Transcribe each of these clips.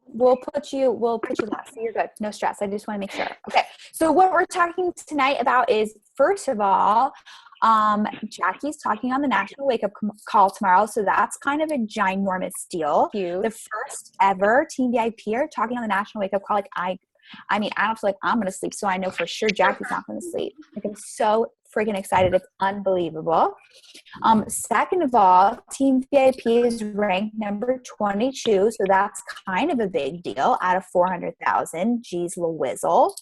we'll put you last. So you're good. No stress. I just want to make sure. Okay. So what we're talking tonight about is, first of all, Jackie's talking on the National Wake Up Call tomorrow. So that's kind of a ginormous deal. Huge. The first ever Team VIP are talking on the National Wake Up Call. Like I mean, I don't feel like I'm going to sleep. So I know for sure Jackie's not going to sleep. Like, I'm so freaking excited. It's unbelievable. Second of all, Team VIP is ranked number 22. So that's kind of a big deal out of 400,000. Geez, Whizzle.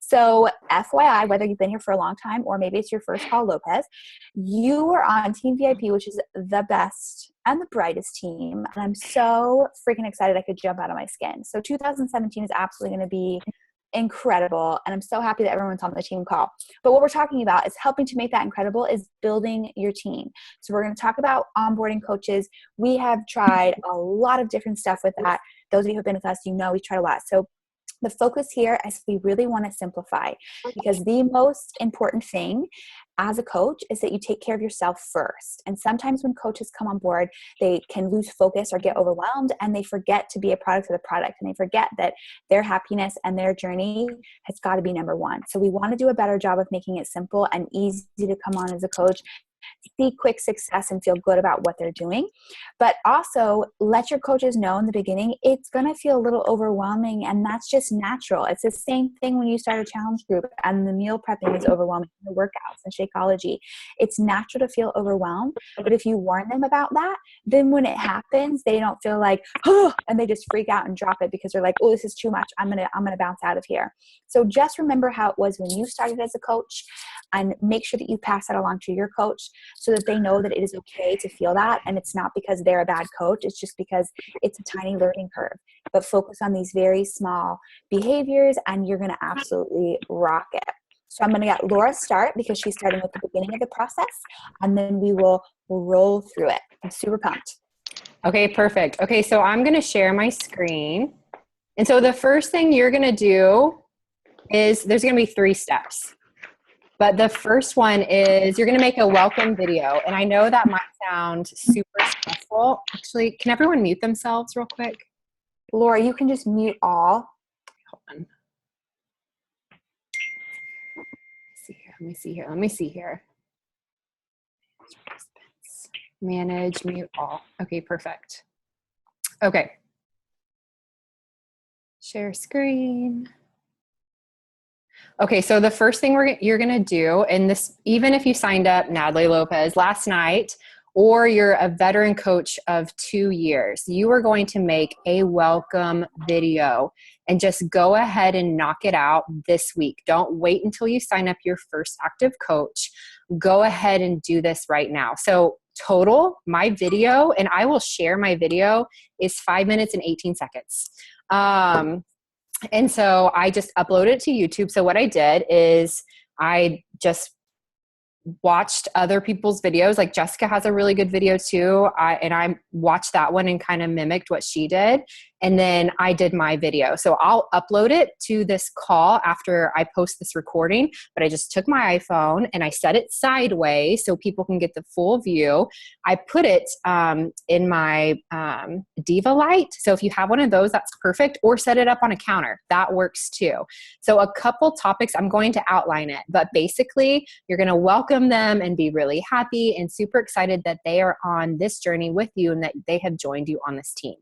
So FYI, whether you've been here for a long time or maybe it's your first call, Lopez, you are on Team VIP, which is the best and the brightest team. And I'm so freaking excited I could jump out of my skin. So 2017 is absolutely going to be incredible. And I'm so happy that everyone's on the team call. But what we're talking about is helping to make that incredible is building your team. So we're going to talk about onboarding coaches. We have tried a lot of different stuff with that. Those of you who have been with us, you know we've tried a lot. So the focus here is we really want to simplify, because the most important thing as a coach is that you take care of yourself first. And sometimes when coaches come on board, they can lose focus or get overwhelmed, and they forget to be a product of the product, and they forget that their happiness and their journey has got to be number one. So we want to do a better job of making it simple and easy to come on as a coach, see quick success and feel good about what they're doing. But also let your coaches know in the beginning, it's going to feel a little overwhelming, and that's just natural. It's the same thing when you start a challenge group and the meal prepping is overwhelming, the workouts and Shakeology. It's natural to feel overwhelmed, but if you warn them about that, then when it happens, they don't feel like, oh, and they just freak out and drop it because they're like, oh, this is too much. I'm going to bounce out of here. So just remember how it was when you started as a coach, and make sure that you pass that along to your coach so that they know that it is okay to feel that. And it's not because they're a bad coach. It's just because it's a tiny learning curve. But focus on these very small behaviors and you're going to absolutely rock it. So I'm going to get Laura start because she's starting with the beginning of the process, and then we will roll through it. I'm super pumped. Okay, perfect. Okay, so I'm going to share my screen. And so the first thing you're going to do is there's going to be 3 steps. But the first one is you're going to make a welcome video. And I know that might sound super stressful. Actually, can everyone mute themselves real quick? Laura, you can just mute all. Hold on. Let me see here. Manage, mute all. Okay, perfect. Okay. Share screen. Okay, so the first thing you're going to do, and this, even if you signed up, Natalie Lopez, last night, or you're a veteran coach of 2 years, you are going to make a welcome video and just go ahead and knock it out this week. Don't wait until you sign up your first active coach. Go ahead and do this right now. So total, my video, and I will share my video, is 5 minutes and 18 seconds. And so I just uploaded it to YouTube. So what I did is I just watched other people's videos. Like Jessica has a really good video too. I watched that one and kind of mimicked what she did. And then I did my video. So I'll upload it to this call after I post this recording, but I just took my iPhone and I set it sideways so people can get the full view. I put it in my Diva Light. So if you have one of those, that's perfect, or set it up on a counter. That works too. So a couple topics, I'm going to outline it, but basically you're going to welcome them and be really happy and super excited that they are on this journey with you and that they have joined you on this team.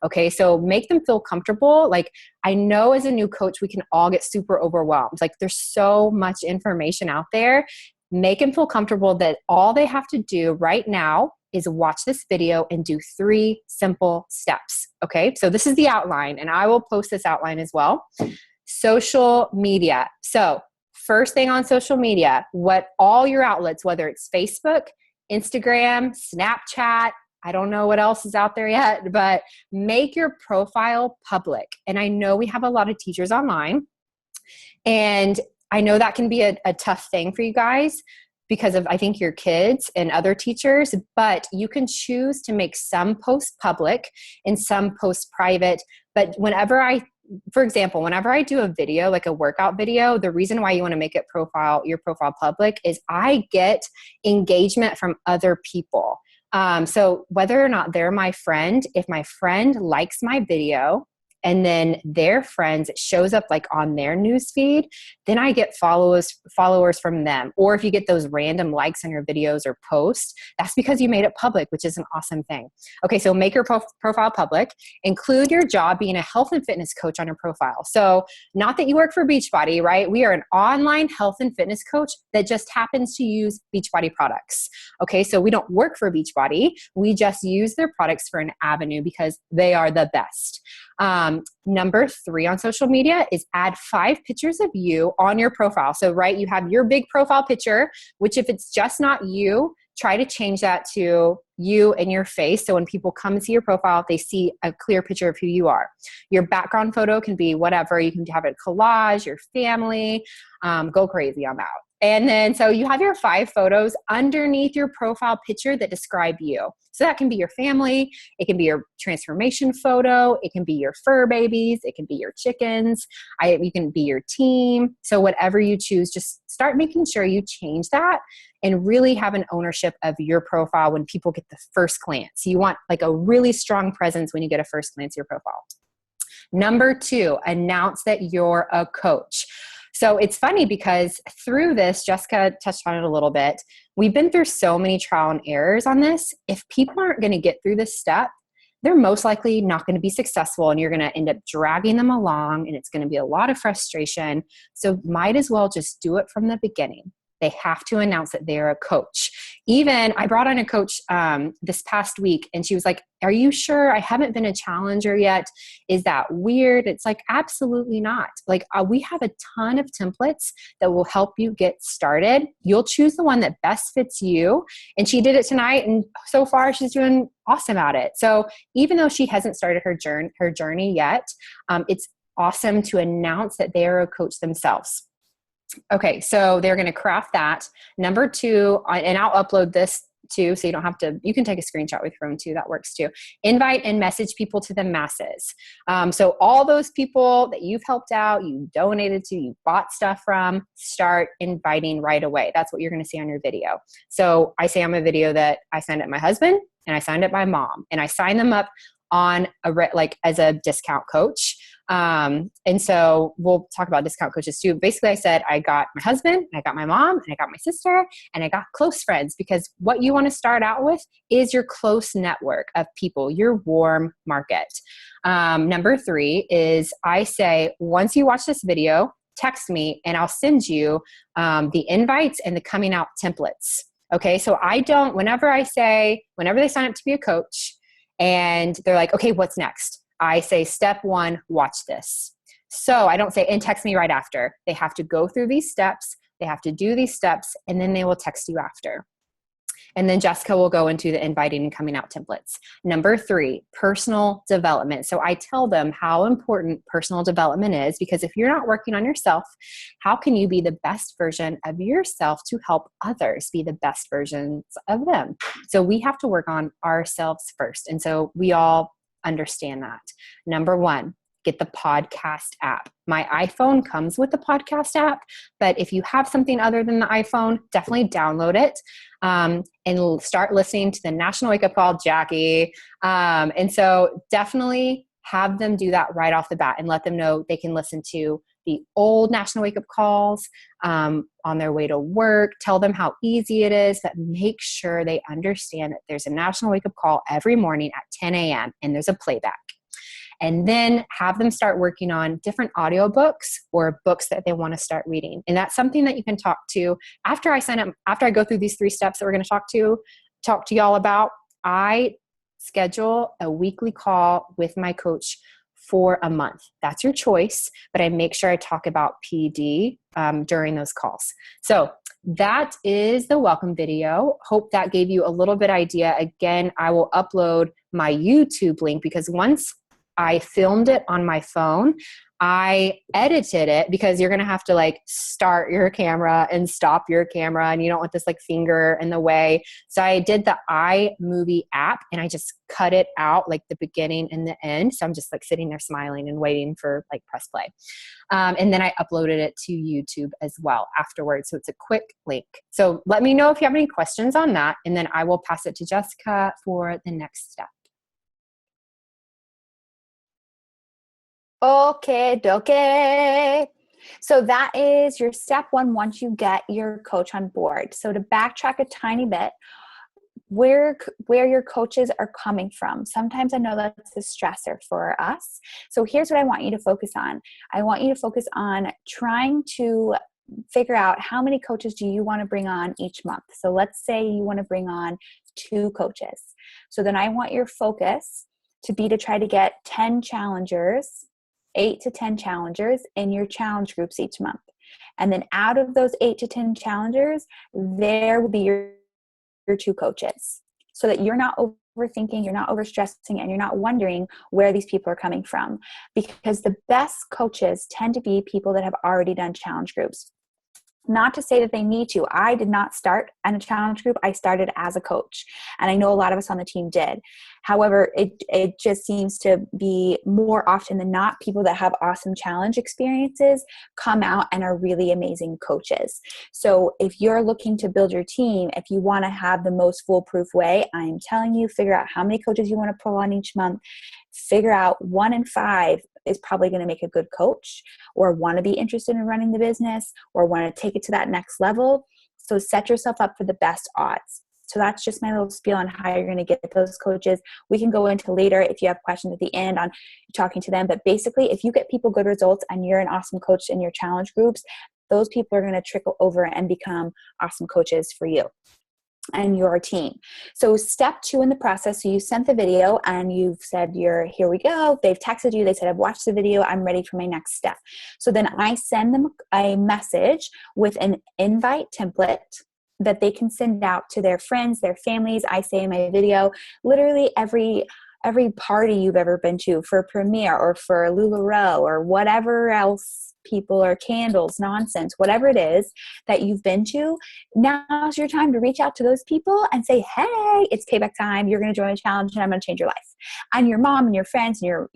Okay, so make them feel comfortable. Like, I know as a new coach, we can all get super overwhelmed. Like, there's so much information out there. Make them feel comfortable that all they have to do right now is watch this video and do 3 simple steps. Okay, so this is the outline, and I will post this outline as well. Social media. So first thing on social media, what all your outlets, whether it's Facebook, Instagram, Snapchat, I don't know what else is out there yet, but make your profile public. And I know we have a lot of teachers online, and I know that can be a tough thing for you guys because of, I think, your kids and other teachers, but you can choose to make some posts public and some posts private. But for example, whenever I do a video, like a workout video, the reason why you want to make it your profile public is I get engagement from other people. So whether or not they're my friend, if my friend likes my video, and then their friends, it shows up like on their news feed, then I get followers from them. Or if you get those random likes on your videos or posts, that's because you made it public, which is an awesome thing. Okay, so make your profile public. Include your job being a health and fitness coach on your profile. So not that you work for Beachbody, right? We are an online health and fitness coach that just happens to use Beachbody products. Okay, so we don't work for Beachbody. We just use their products for an avenue because they are the best. Number 3 on social media is add 5 pictures of you on your profile. So, right, you have your big profile picture, which if it's just not you, try to change that to you and your face. So when people come and see your profile, they see a clear picture of who you are. Your background photo can be whatever. You can have a collage, your family, go crazy on that. And then, so you have your 5 photos underneath your profile picture that describe you. So that can be your family. It can be your transformation photo. It can be your fur babies. It can be your chickens. You can be your team. So whatever you choose, just start making sure you change that and really have an ownership of your profile when people get the first glance. You want like a really strong presence when you get a first glance of your profile. Number 2, announce that you're a coach. So it's funny because through this, Jessica touched on it a little bit. We've been through so many trial and errors on this. If people aren't going to get through this step, they're most likely not going to be successful, and you're going to end up dragging them along, and it's going to be a lot of frustration. So might as well just do it from the beginning. They have to announce that they're a coach. Even I brought on a coach this past week, and she was like, "Are you sure? I haven't been a challenger yet. Is that weird?" It's like, absolutely not. Like we have a ton of templates that will help you get started. You'll choose the one that best fits you. And she did it tonight, and so far she's doing awesome at it. So even though she hasn't started her journey yet, it's awesome to announce that they are a coach themselves. Okay, so they're going to craft that. Number 2, and I'll upload this too, so you don't have to, you can take a screenshot with your phone too, that works too. Invite and message people to the masses. So all those people that you've helped out, you donated to, you bought stuff from, start inviting right away. That's what you're going to see on your video. So I say on my video that I signed up my husband and I signed up my mom, and I signed them up on as a discount coach. And so we'll talk about discount coaches too. Basically, I said, I got my husband, I got my mom, and I got my sister, and I got close friends, because what you want to start out with is your close network of people, your warm market. Number 3 is I say, once you watch this video, text me and I'll send you the invites and the coming out templates. Okay. So whenever they sign up to be a coach and they're like, okay, what's next? I say, step 1, watch this. So I don't say, and text me right after. They have to go through these steps. They have to do these steps, and then they will text you after. And then Jessica will go into the inviting and coming out templates. Number 3, personal development. So I tell them how important personal development is, because if you're not working on yourself, how can you be the best version of yourself to help others be the best versions of them? So we have to work on ourselves first. And so we all understand that. Number 1, get the podcast app. My iPhone comes with the podcast app, but if you have something other than the iPhone, definitely download it and start listening to the National Wake Up Call, Jackie. And so definitely have them do that right off the bat and let them know they can listen to the old National Wake Up Calls on their way to work. Tell them how easy it is, but make sure they understand that there's a National Wake Up Call every morning at 10 a.m. and there's a playback. And then have them start working on different audiobooks or books that they want to start reading. And that's something that you can talk to after I sign up, after I go through these 3 steps that we're going to talk to y'all about. I schedule a weekly call with my coach for a month. That's your choice, but I make sure I talk about PD during those calls. So that is the welcome video. Hope that gave you a little bit idea. Again, I will upload my YouTube link, because once I filmed it on my phone, I edited it, because you're going to have to like start your camera and stop your camera, and you don't want this like finger in the way. So I did the iMovie app and I just cut it out, like the beginning and the end. So I'm just like sitting there smiling and waiting for like press play. And then I uploaded it to YouTube as well afterwards. So it's a quick link. So let me know if you have any questions on that, and then I will pass it to Jessica for the next step. Okay, doke. So that is your step one once you get your coach on board. So to backtrack a tiny bit, where your coaches are coming from. Sometimes I know that's a stressor for us. So here's what I want you to focus on. I want you to focus on trying to figure out how many coaches do you want to bring on each month. So let's say you want to bring on 2 coaches. So then I want your focus to be to try to get 10 challengers, 8 to 10 challengers in your challenge groups each month. And then out of those 8 to 10 challengers, there will be your 2 coaches, so that you're not overthinking, you're not overstressing, and you're not wondering where these people are coming from. Because the best coaches tend to be people that have already done challenge groups. Not to say that they need to. I did not start in a challenge group. I started as a coach. And I know a lot of us on the team did. However, it just seems to be more often than not, people that have awesome challenge experiences come out and are really amazing coaches. So if you're looking to build your team, if you want to have the most foolproof way, I'm telling you, figure out how many coaches you want to pull on each month. Figure out 1 in 5 is probably going to make a good coach, or want to be interested in running the business, or want to take it to that next level. So set yourself up for the best odds. So that's just my little spiel on how you're going to get those coaches. We can go into later if you have questions at the end on talking to them. But basically, if you get people good results and you're an awesome coach in your challenge groups, those people are going to trickle over and become awesome coaches for you and your team. So step 2 in the process, so you sent the video and you've said here we go. They've texted you. They said, I've watched the video. I'm ready for my next step. So then I send them a message with an invite template that they can send out to their friends, their families. I say in my video, literally every party you've ever been to, for a premiere or for LuLaRoe or whatever else, people, or candles, nonsense, whatever it is that you've been to, now's your time to reach out to those people and say, hey, it's payback time. You're going to join a challenge and I'm going to change your life. And your mom and your friends and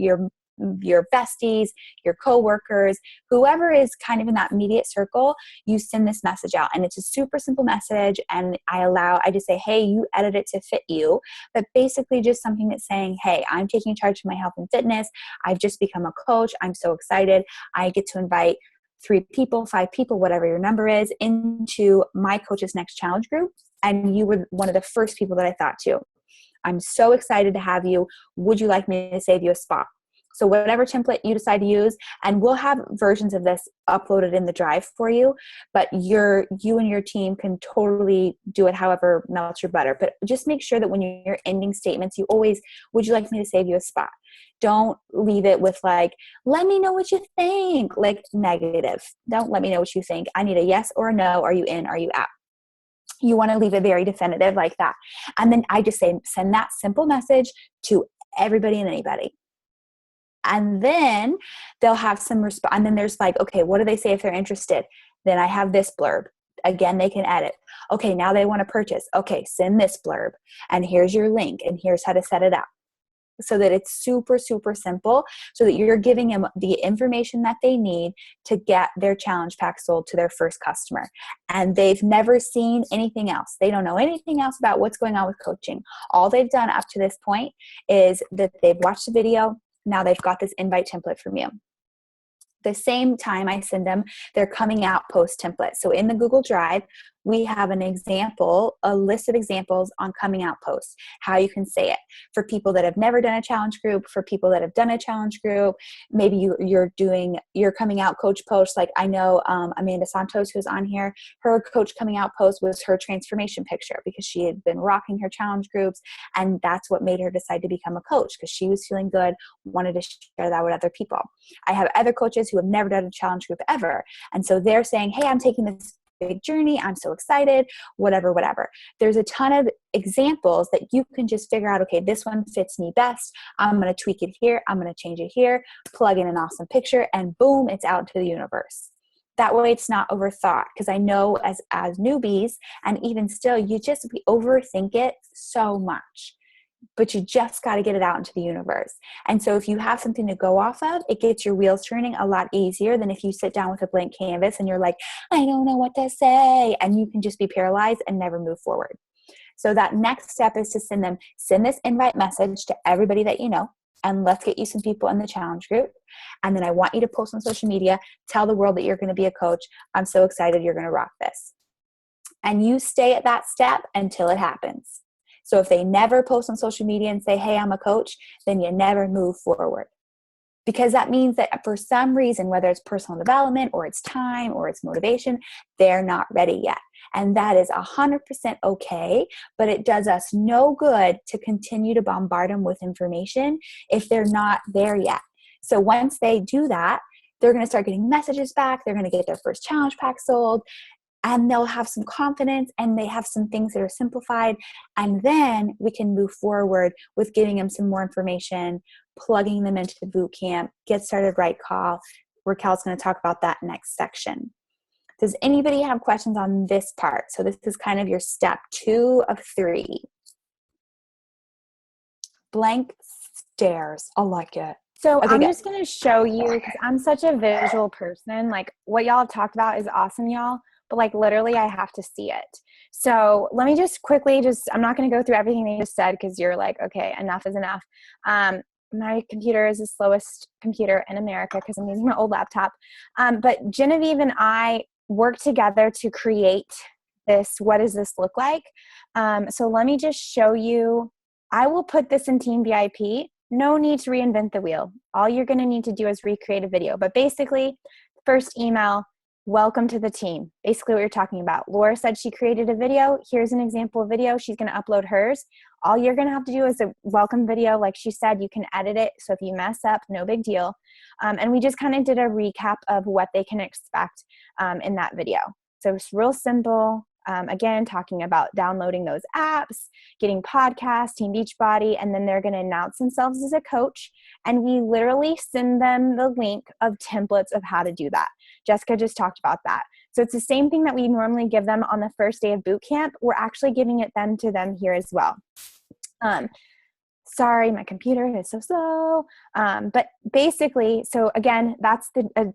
your besties, your coworkers, whoever is kind of in that immediate circle, you send this message out. And it's a super simple message. And I just say, hey, you edit it to fit you. But basically just something that's saying, hey, I'm taking charge of my health and fitness. I've just become a coach. I'm so excited. I get to invite 3 people, 5 people, whatever your number is, into my Coach's Next Challenge group. And you were one of the first people that I thought to. I'm so excited to have you. Would you like me to save you a spot? So whatever template you decide to use, and we'll have versions of this uploaded in the drive for you, but you and your team can totally do it however melts your butter. But just make sure that when you're ending statements, you always, would you like me to save you a spot? Don't leave it with like, let me know what you think, like negative. Don't let me know what you think. I need a yes or a no. Are you in? Are you out? You want to leave it very definitive like that. And then I just say, send that simple message to everybody and anybody. And then they'll have some response. And then there's like, okay, what do they say if they're interested? Then I have this blurb. Again, they can edit. Okay, now they want to purchase. Okay, send this blurb. And here's your link. And here's how to set it up. So that it's super, super simple, so that you're giving them the information that they need to get their challenge pack sold to their first customer. And they've never seen anything else. They don't know anything else about what's going on with coaching. All they've done up to this point is that they've watched the video. Now they've got this invite template from you. The same time I send them their coming out post template. So in the Google Drive, we have an example, a list of examples on coming out posts, how you can say it for people that have never done a challenge group, for people that have done a challenge group. Maybe you're doing your coming out coach post. Like I know Amanda Santos, who's on here, her coach coming out post was her transformation picture because she had been rocking her challenge groups. And that's what made her decide to become a coach, because she was feeling good, wanted to share that with other people. I have other coaches who have never done a challenge group ever. And so they're saying, hey, I'm taking this big journey. I'm so excited, whatever. There's a ton of examples that you can just figure out, okay, this one fits me best. I'm going to tweak it here. I'm going to change it here, plug in an awesome picture, and boom, it's out to the universe. That way it's not overthought, because I know as newbies, and even still, we overthink it so much. But you just got to get it out into the universe. And so if you have something to go off of, it gets your wheels turning a lot easier than if you sit down with a blank canvas and you're like, I don't know what to say. And you can just be paralyzed and never move forward. So that next step is to send this invite message to everybody that you know. and let's get you some people in the challenge group. And then I want you to post on social media, tell the world that you're going to be a coach. I'm so excited you're going to rock this. And you stay at that step until it happens. So if they never post on social media and say, hey, I'm a coach, then you never move forward. Because that means that for some reason, whether it's personal development or it's time or it's motivation, they're not ready yet. And that is 100% okay, but it does us no good to continue to bombard them with information if they're not there yet. So once they do that, they're going to start getting messages back. They're going to get their first challenge pack sold, and they'll have some confidence, and they have some things that are simplified. And then we can move forward with giving them some more information, plugging them into the boot camp, Get Started Right call. Raquel's going to talk about that next section. Does anybody have questions on this part? So this is kind of your step 2 of 3. Blank stares. I like it. So Okay, I'm good. just going to show you, because I'm such a visual person. Like, what y'all have talked about is awesome, y'all. But like, literally, I have to see it. So let me just quickly I'm not going to go through everything they just said, because you're like, okay, enough is enough. My computer is the slowest computer in America because I'm using my old laptop. But Genevieve and I worked together to create this. What does this look like? So let me just show you. I will put this in Team VIP. No need to reinvent the wheel. All you're going to need to do is recreate a video. But basically, first email, welcome to the team. Basically what you're talking about. Laura said she created a video. Here's an example of video. She's going to upload hers. All you're going to have to do is a welcome video. Like she said, you can edit it. So if you mess up, no big deal. And we just kind of did a recap of what they can expect in that video. So it's real simple. Again, talking about downloading those apps, getting podcasts, Team Beachbody, and then they're going to announce themselves as a coach. And we literally send them the link of templates of how to do that. Jessica just talked about that. So it's the same thing that we normally give them on the first day of boot camp. We're actually giving it to them here as well. Sorry, my computer is so slow. But basically, so again, that's the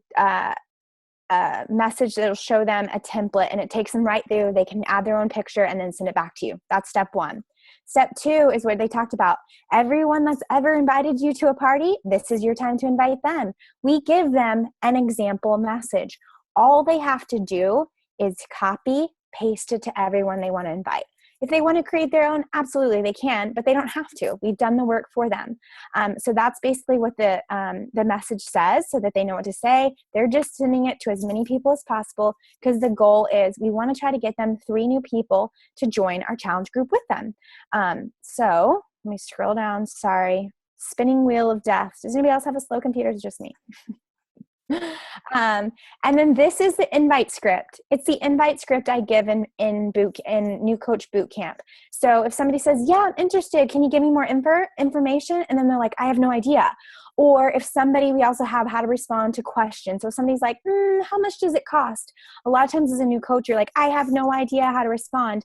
message that'll show them a template, and it takes them right there. They can add their own picture and then send it back to you. That's step 1. Step 2 is where they talked about everyone that's ever invited you to a party, this is your time to invite them. We give them an example message. All they have to do is copy, paste it to everyone they want to invite. If they want to create their own, absolutely they can, but they don't have to. We've done the work for them. So that's basically what the message says, so that they know what to say. They're just sending it to as many people as possible, because the goal is we want to try to get them 3 new people to join our challenge group with them. So let me scroll down. Sorry. Spinning wheel of death. Does anybody else have a slow computer? It's just me. And then this is the invite script. It's the invite script I give in New Coach Boot Camp. So if somebody says, yeah, I'm interested, can you give me more information? And then they're like, I have no idea. Or if we also have how to respond to questions. So if somebody's like, how much does it cost? A lot of times as a new coach, you're like, I have no idea how to respond.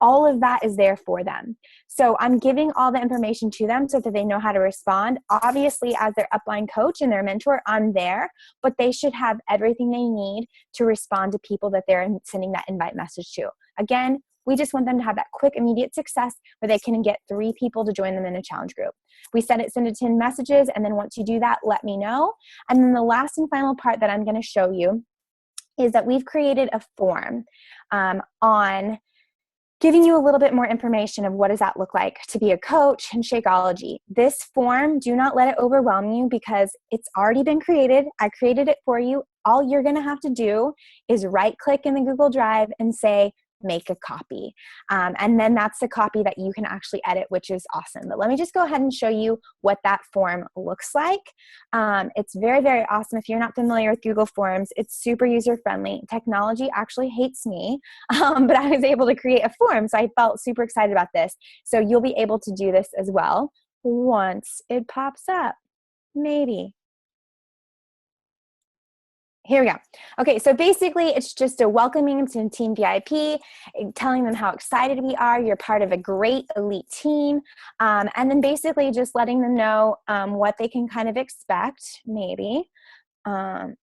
All of that is there for them. So I'm giving all the information to them so that they know how to respond. Obviously, as their upline coach and their mentor, I'm there, but they should have everything they need to respond to people that they're sending that invite message to. Again, we just want them to have that quick, immediate success where they can get 3 people to join them in a challenge group. We send it to 10 messages, and then once you do that, let me know. And then the last and final part that I'm going to show you is that we've created a form on giving you a little bit more information of what does that look like to be a coach in Shakeology. This form, do not let it overwhelm you, because it's already been created. I created it for you. All you're going to have to do is right-click in the Google Drive and say, make a copy. And then that's the copy that you can actually edit, which is awesome. But let me just go ahead and show you what that form looks like. It's very, very awesome. If you're not familiar with Google Forms, it's super user-friendly. Technology actually hates me, but I was able to create a form, so I felt super excited about this. So you'll be able to do this as well once it pops up, maybe. Here we go. Okay, so basically it's just a welcoming to Team VIP, telling them how excited we are. You're part of a great elite team. And then basically just letting them know what they can kind of expect, maybe. Again.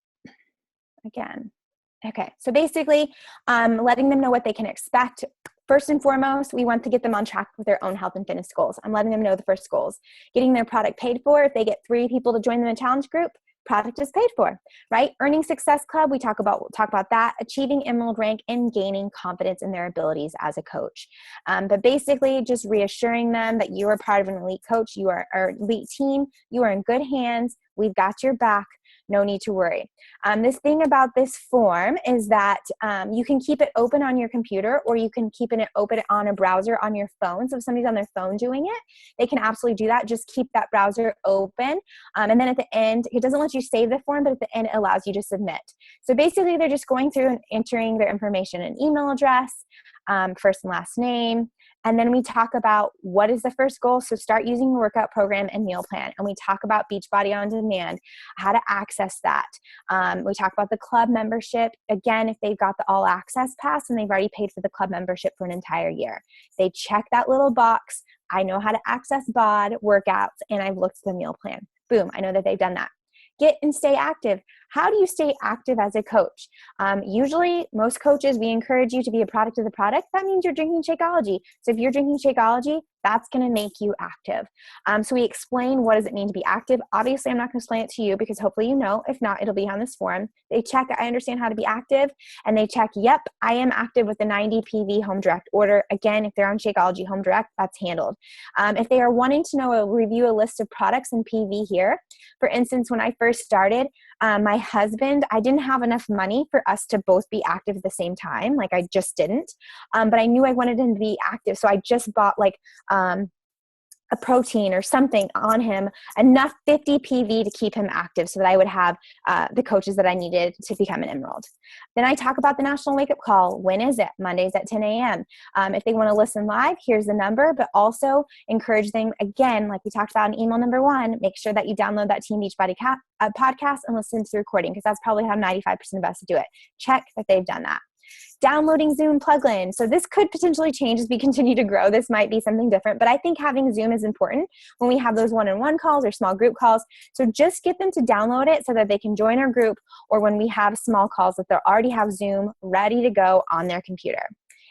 Okay, so basically letting them know what they can expect First and foremost, we want to get them on track with their own health and fitness goals. I'm letting them know the first goals. Getting their product paid for. If they get 3 people to join them in a challenge group, product is paid for, right? Earning Success Club, we'll talk about that. Achieving Emerald rank and gaining confidence in their abilities as a coach. But basically, just reassuring them that you are part of an elite coach, you are an elite team, you are in good hands, we've got your back. No need to worry. This thing about this form is that you can keep it open on your computer, or you can keep it open on a browser on your phone. So if somebody's on their phone doing it, they can absolutely do that. Just keep that browser open. And then at the end, it doesn't let you save the form, but at the end, it allows you to submit. So basically, they're just going through and entering their information, an email address, first and last name. And then we talk about what is the first goal. So start using the workout program and meal plan. And we talk about Beachbody On Demand, how to access that. We talk about the club membership. Again, if they've got the all access pass and they've already paid for the club membership for an entire year, they check that little box. I know how to access BOD workouts, and I've looked at the meal plan. Boom, I know that they've done that. Get and stay active. How do you stay active as a coach? Usually, most coaches, we encourage you to be a product of the product. That means you're drinking Shakeology. So if you're drinking Shakeology, that's going to make you active. So we explain what does it mean to be active. Obviously, I'm not going to explain it to you because hopefully you know. If not, it'll be on this form. They check, I understand how to be active, and they check, yep, I am active with the 90 PV Home Direct order. Again, if they're on Shakeology Home Direct, that's handled. If they are wanting to know, review a list of products in PV here. For instance, when I first started, my husband, I didn't have enough money for us to both be active at the same time. Like I just didn't. But I knew I wanted him to be active. So I just bought like a protein or something on him, enough 50 PV to keep him active so that I would have the coaches that I needed to become an Emerald. Then I talk about the National Wake Up Call. When is it? Mondays at 10 a.m. If they want to listen live, here's the number, but also encourage them, again, like we talked about in email number 1, make sure that you download that Team Beachbody podcast and listen to the recording, because that's probably how 95% of us do it. Check that they've done that. Downloading Zoom plugin. So this could potentially change as we continue to grow. This might be something different, but I think having Zoom is important when we have those one-on-one calls or small group calls. So just get them to download it so that they can join our group, or when we have small calls, that they already have Zoom ready to go on their computer.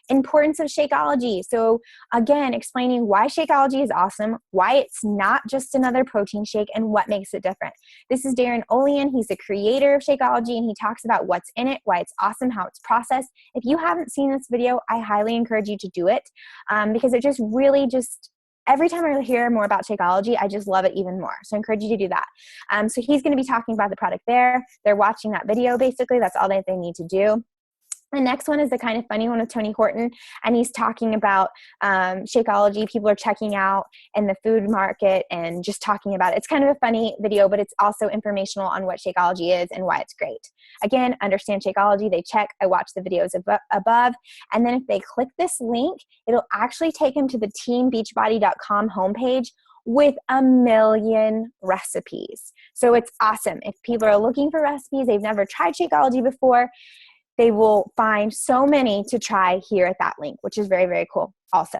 Importance of Shakeology. So again, explaining why Shakeology is awesome, why it's not just another protein shake, and what makes it different. This is Darren Olean. He's the creator of Shakeology, and he talks about what's in it, why it's awesome, how it's processed. If you haven't seen this video, I highly encourage you to do it because it just really every time I hear more about Shakeology, I just love it even more. So I encourage you to do that. So he's going to be talking about the product there. They're watching that video, basically. That's all that they need to do. The next one is the kind of funny one with Tony Horton, and he's talking about Shakeology. People are checking out in the food market and just talking about it. It's kind of a funny video, but it's also informational on what Shakeology is and why it's great. Again, understand Shakeology. They check. I watch the videos above. And then if they click this link, it'll actually take them to the teambeachbody.com homepage with 1 million recipes. So it's awesome. If people are looking for recipes, they've never tried Shakeology before, they will find so many to try here at that link, which is very, very cool also.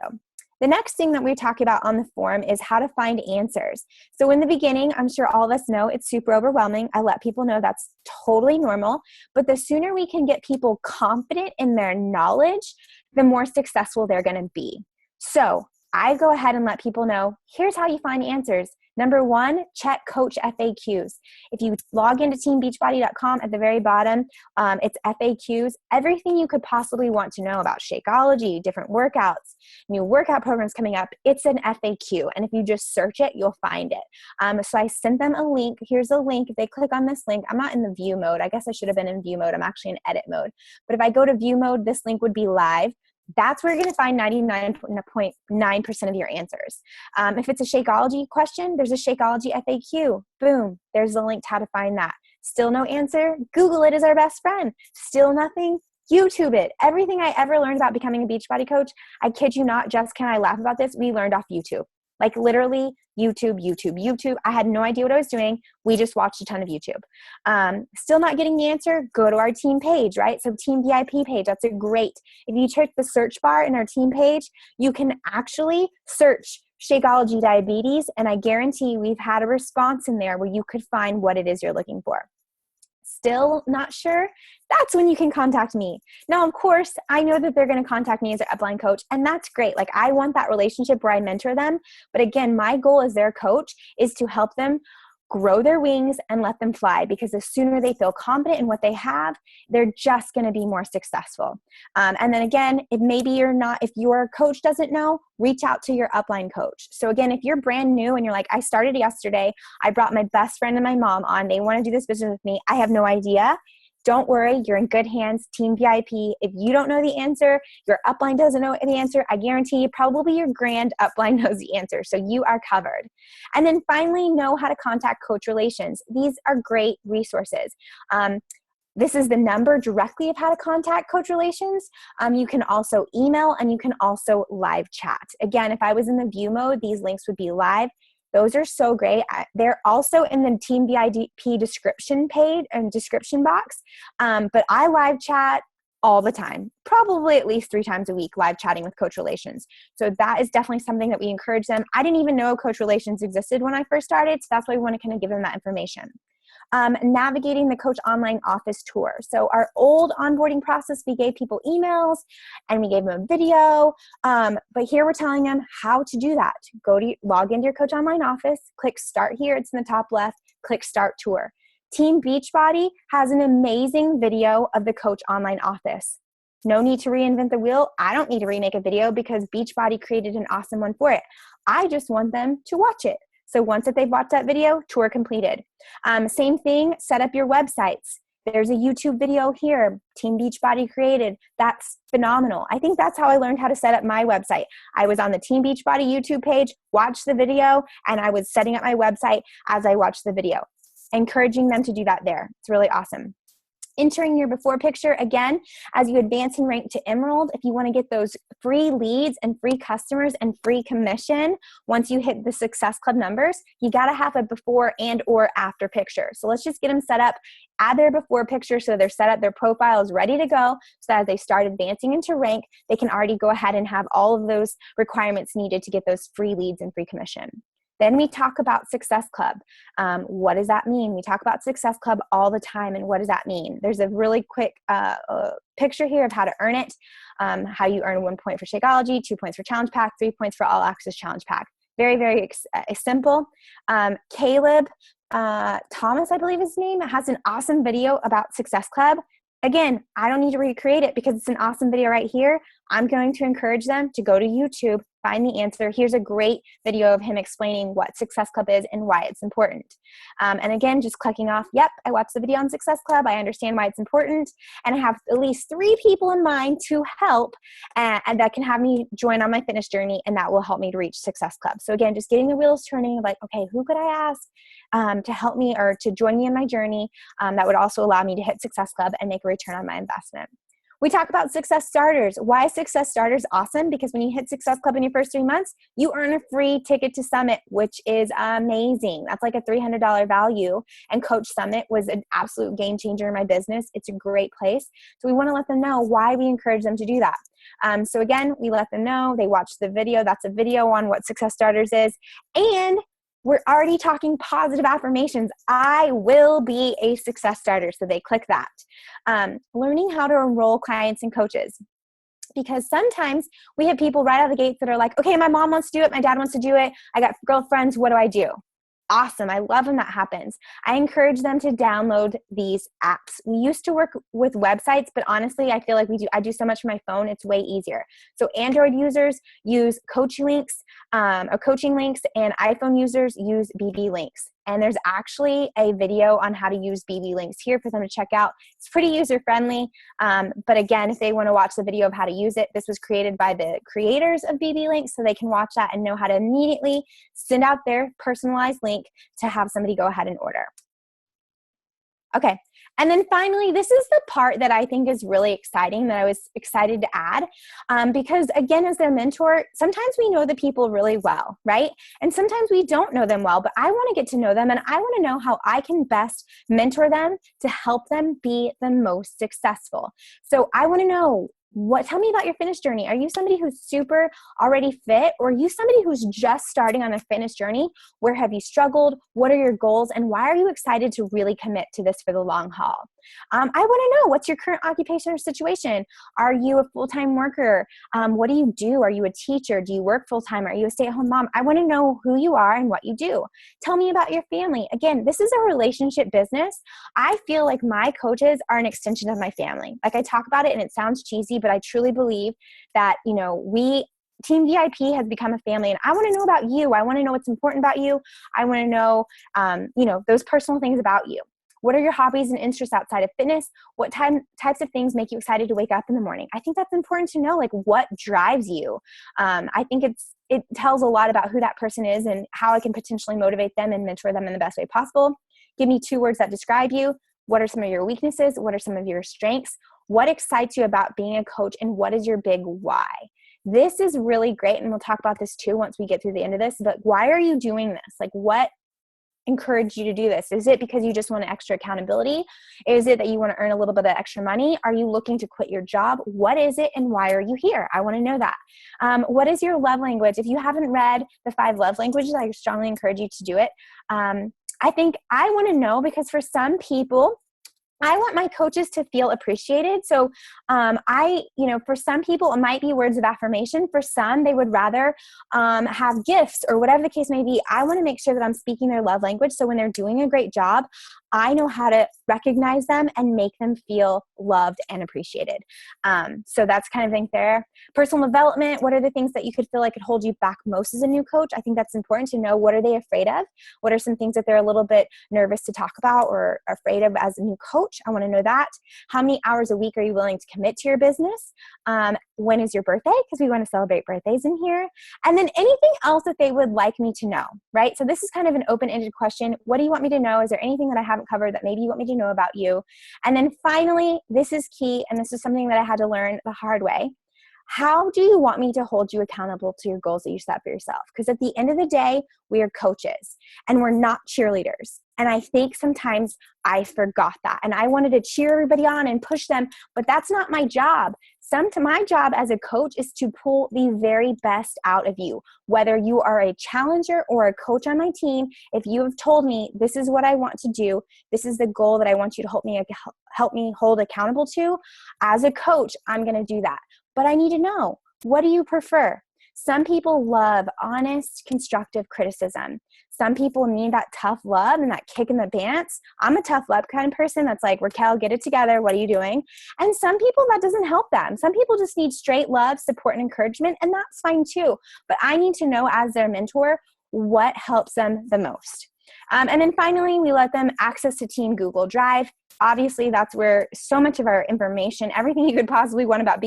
The next thing that we talk about on the form is how to find answers. So in the beginning, I'm sure all of us know it's super overwhelming. I let people know that's totally normal. But the sooner we can get people confident in their knowledge, the more successful they're going to be. So I go ahead and let people know, here's how you find answers. Number 1, check coach FAQs. If you log into teambeachbody.com at the very bottom, it's FAQs. Everything you could possibly want to know about Shakeology, different workouts, new workout programs coming up, it's an FAQ. And if you just search it, you'll find it. So I sent them a link. Here's a link. If they click on this link, I'm not in the view mode. I guess I should have been in view mode. I'm actually in edit mode. But if I go to view mode, this link would be live. That's where you're going to find 99.9% of your answers. If it's a Shakeology question, there's a Shakeology FAQ. Boom. There's the link to how to find that. Still no answer? Google it is our best friend. Still nothing? YouTube it. Everything I ever learned about becoming a Beachbody coach, I kid you not, Jessica and I laugh about this, we learned off YouTube. Like literally YouTube. I had no idea what I was doing. We just watched a ton of YouTube. Still not getting the answer? Go to our team page, right? So team VIP page, that's a great. If you check the search bar in our team page, you can actually search Shakeology diabetes, and I guarantee we've had a response in there where you could find what it is you're looking for. still not sure, that's when you can contact me. Now, of course, I know that they're going to contact me as an upline coach, and that's great. Like, I want that relationship where I mentor them. But again, my goal as their coach is to help them grow their wings and let them fly, because the sooner they feel confident in what they have, they're just going to be more successful. And then again, if your coach doesn't know, reach out to your upline coach. So again, if you're brand new and you're like, I started yesterday, I brought my best friend and my mom on, they want to do this business with me, I have no idea. Don't worry, you're in good hands, Team VIP. If you don't know the answer, your upline doesn't know the answer, I guarantee you probably your grand upline knows the answer. So you are covered. And then finally, know how to contact Coach Relations. These are great resources. This is the number directly of how to contact Coach Relations. You can also email, and you can also live chat. Again, if I was in the view mode, these links would be live. Those are so great. They're also in the Team VIP description page and description box. But I live chat all the time, probably at least 3 times a week, live chatting with Coach Relations. So that is definitely something that we encourage them. I didn't even know Coach Relations existed when I first started, so that's why we want to kind of give them that information. Navigating the Coach Online Office tour. So our old onboarding process, we gave people emails and we gave them a video, but here we're telling them how to do that. Log into your Coach Online Office, click Start here, it's in the top left, click Start Tour. Team Beachbody has an amazing video of the Coach Online Office. No need to reinvent the wheel. I don't need to remake a video because Beachbody created an awesome one for it. I just want them to watch it. So once that they've watched that video, tour completed. Same thing, set up your websites. There's a YouTube video here, Team Beachbody created. That's phenomenal. I think that's how I learned how to set up my website. I was on the Team Beachbody YouTube page, watched the video, and I was setting up my website as I watched the video. Encouraging them to do that there. It's really awesome. Entering your before picture, again, as you advance and rank to Emerald, if you want to get those free leads and free customers and free commission, once you hit the Success Club numbers, you got to have a before and or after picture. So let's just get them set up, add their before picture so they're set up, their profile is ready to go, so that as they start advancing into rank, they can already go ahead and have all of those requirements needed to get those free leads and free commission. Then we talk about Success Club. What does that mean? We talk about Success Club all the time, and what does that mean? There's a really quick picture here of how to earn it, how you earn 1 point for Shakeology, 2 points for Challenge Pack, 3 points for All Access Challenge Pack. Very, very simple. Caleb Thomas, I believe his name, has an awesome video about Success Club. Again, I don't need to recreate it because it's an awesome video right here. I'm going to encourage them to go to YouTube, find the answer. Here's a great video of him explaining what Success Club is and why it's important. And again, just clicking off, yep, I watched the video on Success Club. I understand why it's important. And I have at least 3 people in mind to help and that can have me join on my fitness journey, and that will help me to reach Success Club. So again, just getting the wheels turning of like, okay, who could I ask to help me or to join me in my journey that would also allow me to hit Success Club and make a return on my investment. We talk about Success Starters. Why is Success Starters awesome? Because when you hit Success Club in your first 3 months, you earn a free ticket to Summit, which is amazing. That's like a $300 value. And Coach Summit was an absolute game changer in my business. It's a great place. So we want to let them know why we encourage them to do that. So again, we let them know. They watch the video. That's a video on what Success Starters is. And we're already talking positive affirmations. I will be a success starter. So they click that. Learning how to enroll clients and coaches. Because sometimes we have people right out of the gates that are like, okay, my mom wants to do it. My dad wants to do it. I got girlfriends. What do I do? Awesome. I love when that happens. I encourage them to download these apps. We used to work with websites, but honestly, I feel like I do so much for my phone. It's way easier. So Android users use Coaching Links, and iPhone users use BB Links. And there's actually a video on how to use BB Links here for them to check out. It's pretty user-friendly. But again, if they want to watch the video of how to use it, this was created by the creators of BB Links, so they can watch that and know how to immediately send out their personalized link to have somebody go ahead and order. Okay. And then finally, this is the part that I think is really exciting, that I was excited to add, because again, as their mentor, sometimes we know the people really well, right? And sometimes we don't know them well, but I want to get to know them, and I want to know how I can best mentor them to help them be the most successful. So I want to know, Tell me about your fitness journey. Are you somebody who's super already fit, or are you somebody who's just starting on their fitness journey? Where have you struggled? What are your goals? And why are you excited to really commit to this for the long haul? I want to know, what's your current occupation or situation? Are you a full-time worker? What do you do? Are you a teacher? Do you work full-time? Are you a stay-at-home mom? I want to know who you are and what you do. Tell me about your family. Again, this is a relationship business. I feel like my coaches are an extension of my family. Like, I talk about it and it sounds cheesy, but I truly believe that, Team VIP has become a family, and I want to know about you. I want to know what's important about you. I want to know, those personal things about you. What are your hobbies and interests outside of fitness? What types of things make you excited to wake up in the morning? I think that's important to know, like, what drives you. I think it tells a lot about who that person is and how I can potentially motivate them and mentor them in the best way possible. Give me 2 words that describe you. What are some of your weaknesses? What are some of your strengths? What excites you about being a coach, and what is your big why? This is really great, and we'll talk about this too once we get through the end of this, but why are you doing this? Like, what encouraged you to do this? Is it because you just want extra accountability? Is it that you want to earn a little bit of extra money? Are you looking to quit your job? What is it, and why are you here? I want to know that. What is your love language? If you haven't read the 5 love languages, I strongly encourage you to do it. I think I want to know, because for some people, I want my coaches to feel appreciated. So for some people, it might be words of affirmation. For some, they would rather have gifts or whatever the case may be. I want to make sure that I'm speaking their love language. So when they're doing a great job, I know how to recognize them and make them feel loved and appreciated. So that's kind of thing there. Personal development. What are the things that you could feel like could hold you back most as a new coach? I think that's important to know. What are they afraid of? What are some things that they're a little bit nervous to talk about or afraid of as a new coach? I want to know that. How many hours a week are you willing to commit to your business? When is your birthday? Because we want to celebrate birthdays in here. And then anything else that they would like me to know, right? So this is kind of an open-ended question. What do you want me to know? Is there anything that I haven't covered that maybe you want me to know about you? And then finally, this is key, and this is something that I had to learn the hard way. How do you want me to hold you accountable to your goals that you set for yourself? Because at the end of the day, we are coaches and we're not cheerleaders. And I think sometimes I forgot that. And I wanted to cheer everybody on and push them, but that's not my job. My job as a coach is to pull the very best out of you. Whether you are a challenger or a coach on my team, if you have told me this is what I want to do, this is the goal that I want you to help me hold accountable to, as a coach, I'm going to do that. But I need to know, what do you prefer? Some people love honest, constructive criticism. Some people need that tough love and that kick in the pants. I'm a tough love kind of person that's like, Raquel, get it together. What are you doing? And some people, that doesn't help them. Some people just need straight love, support, and encouragement, and that's fine too. But I need to know, as their mentor, what helps them the most. And then finally, we let them access to Team Google Drive. Obviously, that's where so much of our information, everything you could possibly want about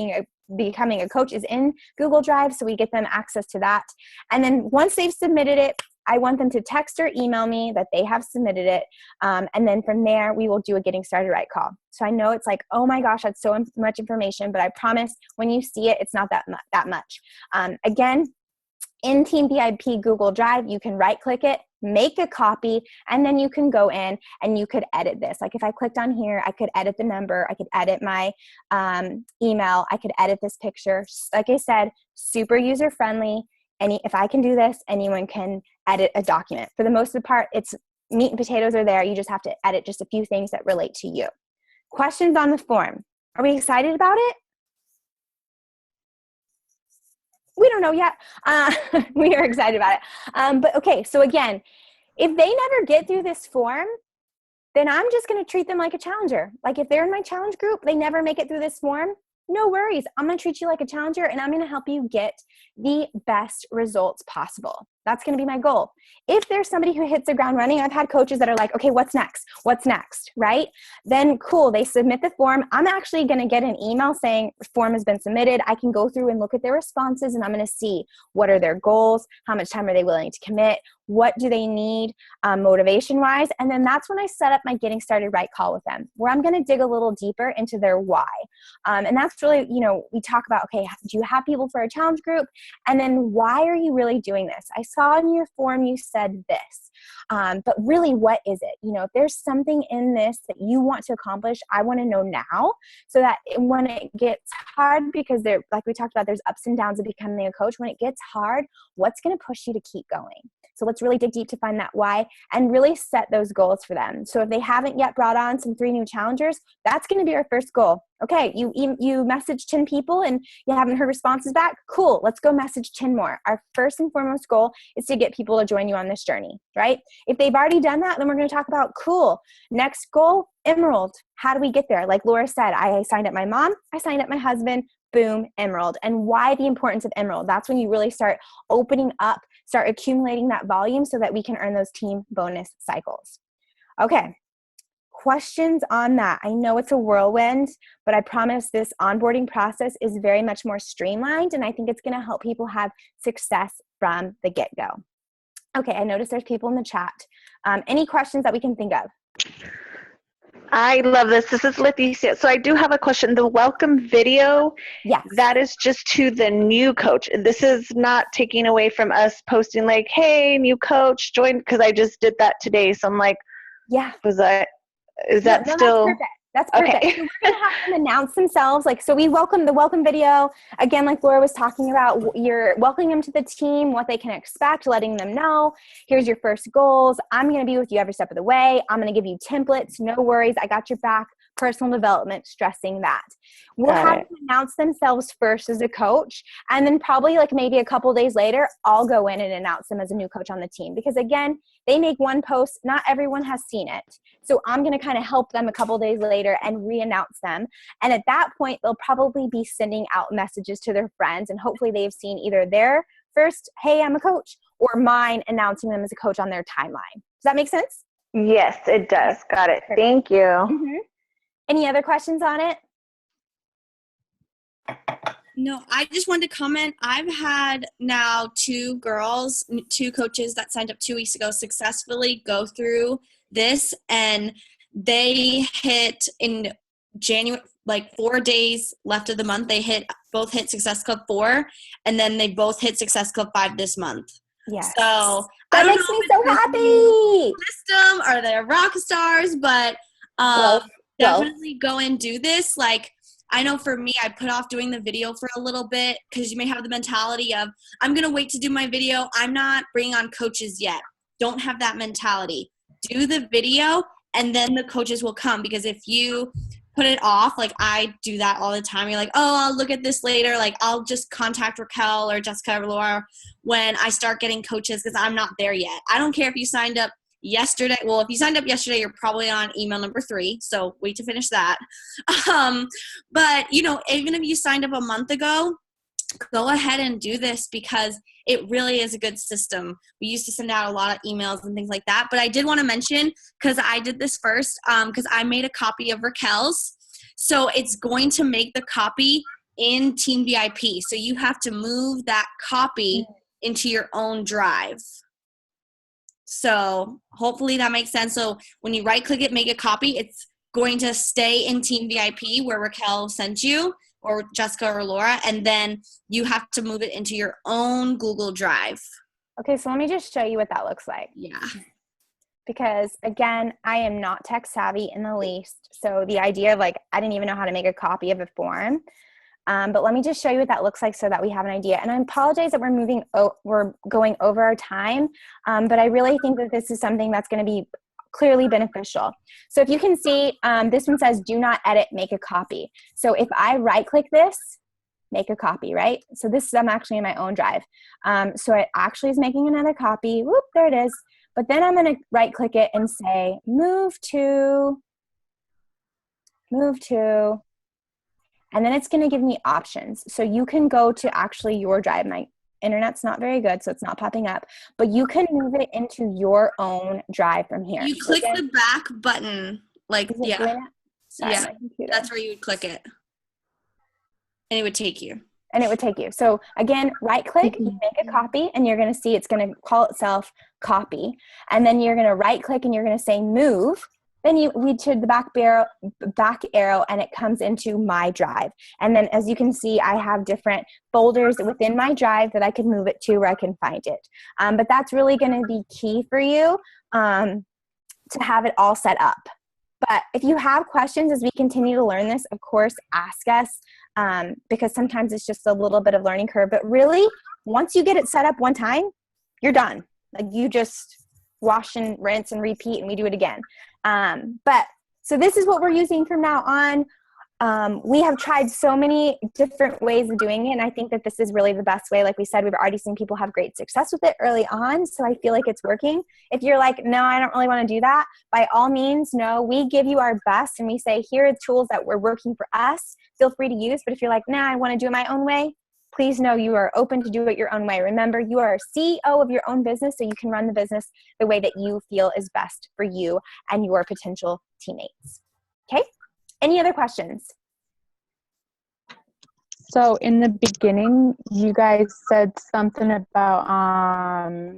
becoming a coach, is in Google Drive. So we get them access to that. And then once they've submitted it, I want them to text or email me that they have submitted it. And then from there, we will do a getting started right call. So I know it's like, oh my gosh, that's so much information, but I promise when you see it, it's not that much. Again, in Team VIP Google Drive, you can right click it, make a copy, and then you can go in and you could edit this. Like if I clicked on here, I could edit the number, I could edit my email, I could edit this picture. Like I said, super user friendly. If I can do this, anyone can edit a document. For the most part, it's meat and potatoes are there. You just have to edit just a few things that relate to you. Questions on the form. Are we excited about it? We don't know yet. We are excited about it. But okay, so again, if they never get through this form, then I'm just going to treat them like a challenger. Like if they're in my challenge group, they never make it through this form, no worries. I'm going to treat you like a challenger, and I'm going to help you get the best results possible. That's going to be my goal. If there's somebody who hits the ground running, I've had coaches that are like, okay, what's next? What's next? Right? Then cool. They submit the form. I'm actually going to get an email saying the form has been submitted. I can go through and look at their responses, and I'm going to see what are their goals, how much time are they willing to commit, what do they need motivation-wise, and then that's when I set up my getting started right call with them, where I'm going to dig a little deeper into their why. And that's really, we talk about, okay, do you have people for a challenge group? And then why are you really doing this? I saw in your form you said this. But really, what is it? If there's something in this that you want to accomplish, I want to know now, so that when it gets hard, because like we talked about, there's ups and downs of becoming a coach. When it gets hard, what's going to push you to keep going? So let's really dig deep to find that why and really set those goals for them. So if they haven't yet brought on some 3 new challengers, that's going to be our first goal. Okay, you messaged 10 people and you haven't heard responses back. Cool, let's go message 10 more. Our first and foremost goal is to get people to join you on this journey, right? If they've already done that, then we're going to talk about, cool, next goal, Emerald. How do we get there? Like Laura said, I signed up my mom, I signed up my husband, boom, Emerald. And why the importance of Emerald? That's when you really start opening up, start accumulating that volume so that we can earn those team bonus cycles. Okay, questions on that? I know it's a whirlwind, but I promise this onboarding process is very much more streamlined, and I think it's going to help people have success from the get-go. Okay, I noticed there's people in the chat. Any questions that we can think of? I love this. This is Leticia. So I do have a question. The welcome video, Yes. that is just to the new coach. This is not taking away from us posting like, hey, new coach, join, because I just did that today. So I'm like, Yeah. is that No, still? That's perfect. Okay. So we're going to have them announce themselves. So we welcome the welcome video. Again, like Laura was talking about, you're welcoming them to the team, what they can expect, letting them know, here's your first goals. I'm going to be with you every step of the way. I'm going to give you templates. No worries. I got your back. Personal development, stressing that. We'll have them announce themselves first as a coach, and then probably like maybe a couple days later, I'll go in and announce them as a new coach on the team, because again, they make one post, not everyone has seen it. So I'm going to kind of help them a couple days later and re-announce them. And at that point, they'll probably be sending out messages to their friends, and hopefully they've seen either their first, hey, I'm a coach, or mine announcing them as a coach on their timeline. Does that make sense? Yes, it does. Got it. Thank you. Mm-hmm. Any other questions on it? No, I just wanted to comment. I've had now 2 coaches that signed up 2 weeks ago successfully go through this, and they hit in January, like 4 days left of the month, they both hit Success Club 4, and then they both hit Success Club 5 this month. Yes. So that makes me so happy. System, or they're rock stars, but definitely go and do this. Like, I know for me, I put off doing the video for a little bit, because you may have the mentality of, I'm going to wait to do my video. I'm not bringing on coaches yet. Don't have that mentality. Do the video, and then the coaches will come. Because if you put it off, like I do that all the time, you're like, oh, I'll look at this later. Like, I'll just contact Raquel or Jessica or Laura when I start getting coaches, because I'm not there yet. I don't care if you signed up yesterday. Well, if you signed up yesterday, you're probably on email number 3, so wait to finish that. But even if you signed up a month ago, go ahead and do this, because it really is a good system. We used to send out a lot of emails and things like that, but I did want to mention, because I did this first, because I made a copy of Raquel's, so it's going to make the copy in Team VIP, so you have to move that copy into your own drive. So hopefully that makes sense. So when you right click it, make a copy, it's going to stay in Team VIP where Raquel sent you, or Jessica or Laura, and then you have to move it into your own Google Drive. Okay, so let me just show you what that looks like. Yeah. Because again, I am not tech savvy in the least. So the idea of I didn't even know how to make a copy of a form. But let me just show you what that looks like so that we have an idea. And I apologize that we're going over our time, but I really think that this is something that's going to be clearly beneficial. So if you can see, this one says, do not edit, make a copy. So if I right click this, make a copy, right? So I'm actually in my own drive. So it actually is making another copy. Whoop, there it is. But then I'm going to right click it and say, move to, and then it's going to give me options. So you can go to actually your drive. My internet's not very good, so it's not popping up. But you can move it into your own drive from here. You click the back button. Sorry, that's where you would click it. And it would take you. So again, right click, you make a copy, and you're going to see it's going to call itself copy. And then you're going to right click and you're going to say move. then we did the back arrow, and it comes into my drive. And then as you can see, I have different folders within my drive that I can move it to where I can find it. But that's really going to be key for you to have it all set up. But if you have questions as we continue to learn this, of course, ask us, because sometimes it's just a little bit of learning curve. But really, once you get it set up one time, you're done. Like, you just wash and rinse and repeat, and we do it again. So this is what we're using from now on. We have tried so many different ways of doing it, and I think that this is really the best way. Like we said, we've already seen people have great success with it early on, so I feel like it's working. If you're like, no, I don't really want to do that, by all means, no, we give you our best, and we say, here are tools that were working for us. Feel free to use, but if you're like, nah, I want to do it my own way, please know you are open to do it your own way. Remember, you are a CEO of your own business, so you can run the business the way that you feel is best for you and your potential teammates. Okay? Any other questions? So in the beginning, you guys said something about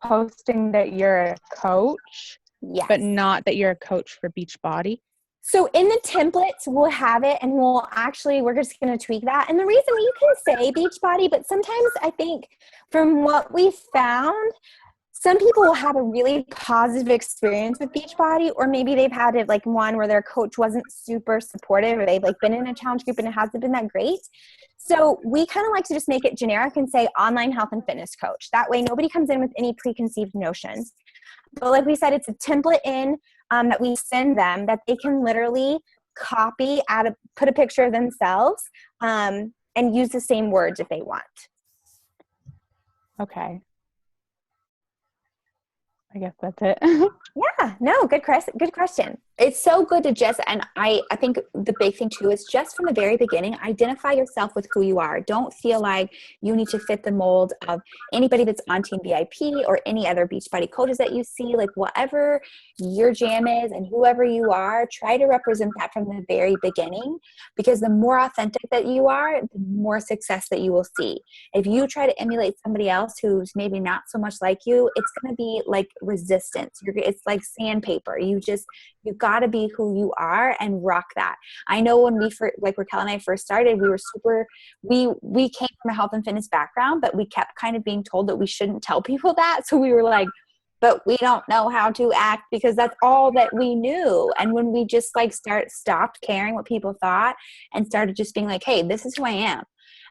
posting that you're a coach, Yes. but not that you're a coach for Beachbody. So in the templates, we'll have it, and we're just going to tweak that. And the reason you can say Beachbody, but sometimes I think from what we found, some people will have a really positive experience with Beachbody, or maybe they've had it like one where their coach wasn't super supportive, or they've like been in a challenge group and it hasn't been that great. So we kind of like to just make it generic and say online health and fitness coach. That way nobody comes in with any preconceived notions. But like we said, it's a template that we send them that they can literally copy, put a picture of themselves, and use the same words if they want. Okay. I guess that's it. Yeah, no, good question. It's so good to just, and I think the big thing too is just from the very beginning, identify yourself with who you are. Don't feel like you need to fit the mold of anybody that's on Team VIP or any other Beachbody coaches that you see. Like, whatever your jam is and whoever you are, try to represent that from the very beginning, because the more authentic that you are, the more success that you will see. If you try to emulate somebody else who's maybe not so much like you, it's going to be like resistance. It's like sandpaper. You got to be who you are and rock that. I know when like Raquel and I first started, we came from a health and fitness background, but we kept kind of being told that we shouldn't tell people that. So we were like, but we don't know how to act, because that's all that we knew. And when we just like stopped caring what people thought and started just being like, hey, this is who I am.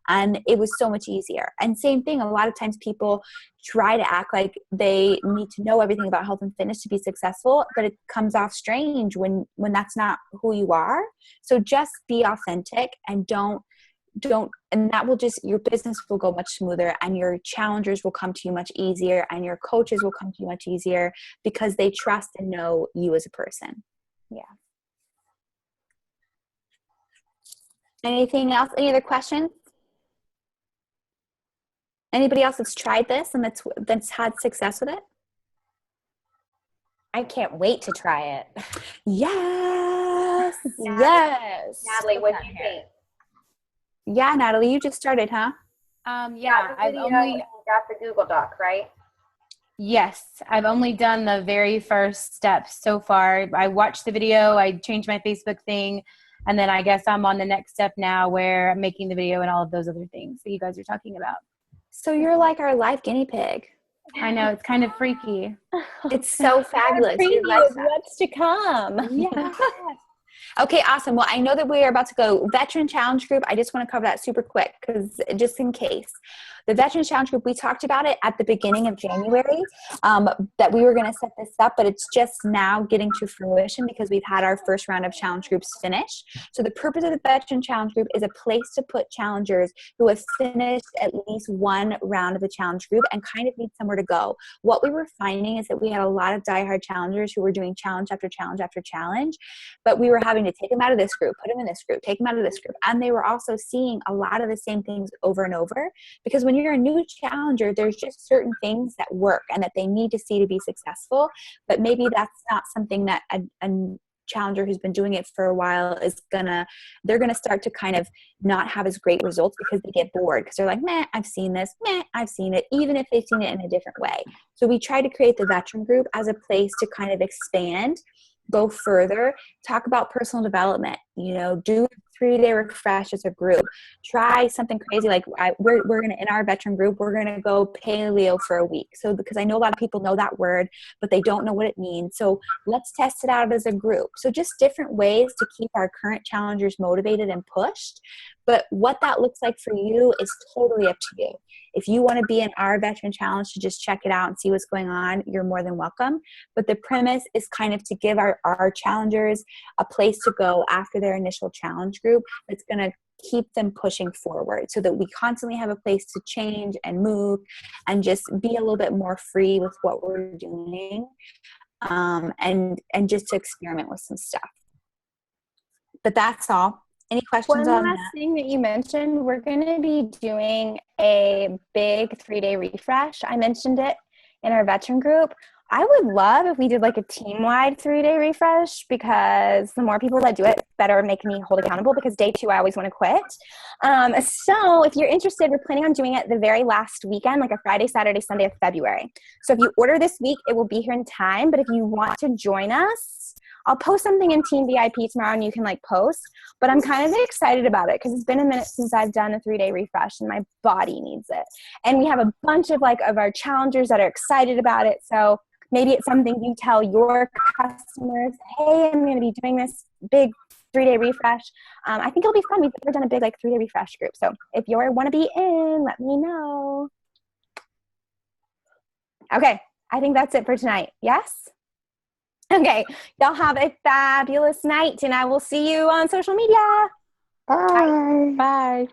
And it was so much easier. And same thing, a lot of times people try to act like they need to know everything about health and fitness to be successful, but it comes off strange when that's not who you are. So just be authentic, and don't, and that will just, your business will go much smoother, and your challengers will come to you much easier, and your coaches will come to you much easier, because they trust and know you as a person. Yeah. Anything else? Any other questions? Anybody else that's tried this and that's had success with it? I can't wait to try it. Yes. Yes. Natalie, what do you think? Yeah, Natalie, you just started, huh? Yeah, I've only got the Google Doc, right? Yes, I've only done the very first steps so far. I watched the video, I changed my Facebook thing, and then I guess I'm on the next step now where I'm making the video and all of those other things that you guys are talking about. So you're like our live guinea pig. I know, it's kind of freaky. It's so fabulous. Preview Like of what's to come. yeah. Okay, awesome. Well, I know that we are about to go Veteran Challenge Group. I just want to cover that super quick, because just in case. The Veteran Challenge Group, we talked about it at the beginning of January, that we were going to set this up, but it's just now getting to fruition because we've had our first round of challenge groups finish. So the purpose of the Veteran Challenge Group is a place to put challengers who have finished at least one round of the challenge group and kind of need somewhere to go. What we were finding is that we had a lot of diehard challengers who were doing challenge after challenge after challenge, but we were having to take them out of this group, put them in this group, take them out of this group. And they were also seeing a lot of the same things over and over, because when you're a new challenger, there's just certain things that work and that they need to see to be successful, but maybe that's not something that a challenger who's been doing it for a while they're gonna start to kind of not have as great results because they get bored, because they're like, meh, I've seen this, meh, I've seen it, even if they've seen it in a different way. So we try to create the veteran group as a place to kind of expand go further, talk about personal development, do a 3-day refresh as a group. Try something crazy. Like we're going to, in our veteran group, we're going to go paleo for a week. So because I know a lot of people know that word, but they don't know what it means. So let's test it out as a group. So just different ways to keep our current challengers motivated and pushed. But what that looks like for you is totally up to you. If you want to be in our veteran challenge to just check it out and see what's going on, you're more than welcome. But the premise is kind of to give our challengers a place to go after their initial challenge group that's going to keep them pushing forward, so that we constantly have a place to change and move and just be a little bit more free with what we're doing, and just to experiment with some stuff. But that's all. Any questions on One last that? thing that you mentioned, we're going to be doing a big 3-day refresh. I mentioned it in our veteran group. I would love if we did like a team-wide 3-day refresh, because the more people that do it, better make me hold accountable, because day 2, I always want to quit. So if you're interested, we're planning on doing it the very last weekend, like a Friday, Saturday, Sunday of February. So if you order this week, it will be here in time. But if you want to join us, I'll post something in Team VIP tomorrow and you can like post, but I'm kind of excited about it because it's been a minute since I've done a 3-day refresh and my body needs it. And we have a bunch of of our challengers that are excited about it. So maybe it's something you tell your customers, hey, I'm going to be doing this big 3-day refresh. I think it'll be fun. We've never done a big 3-day refresh group. So if you want to be in, let me know. Okay. I think that's it for tonight. Yes? Okay, y'all have a fabulous night, and I will see you on social media. Bye. Bye.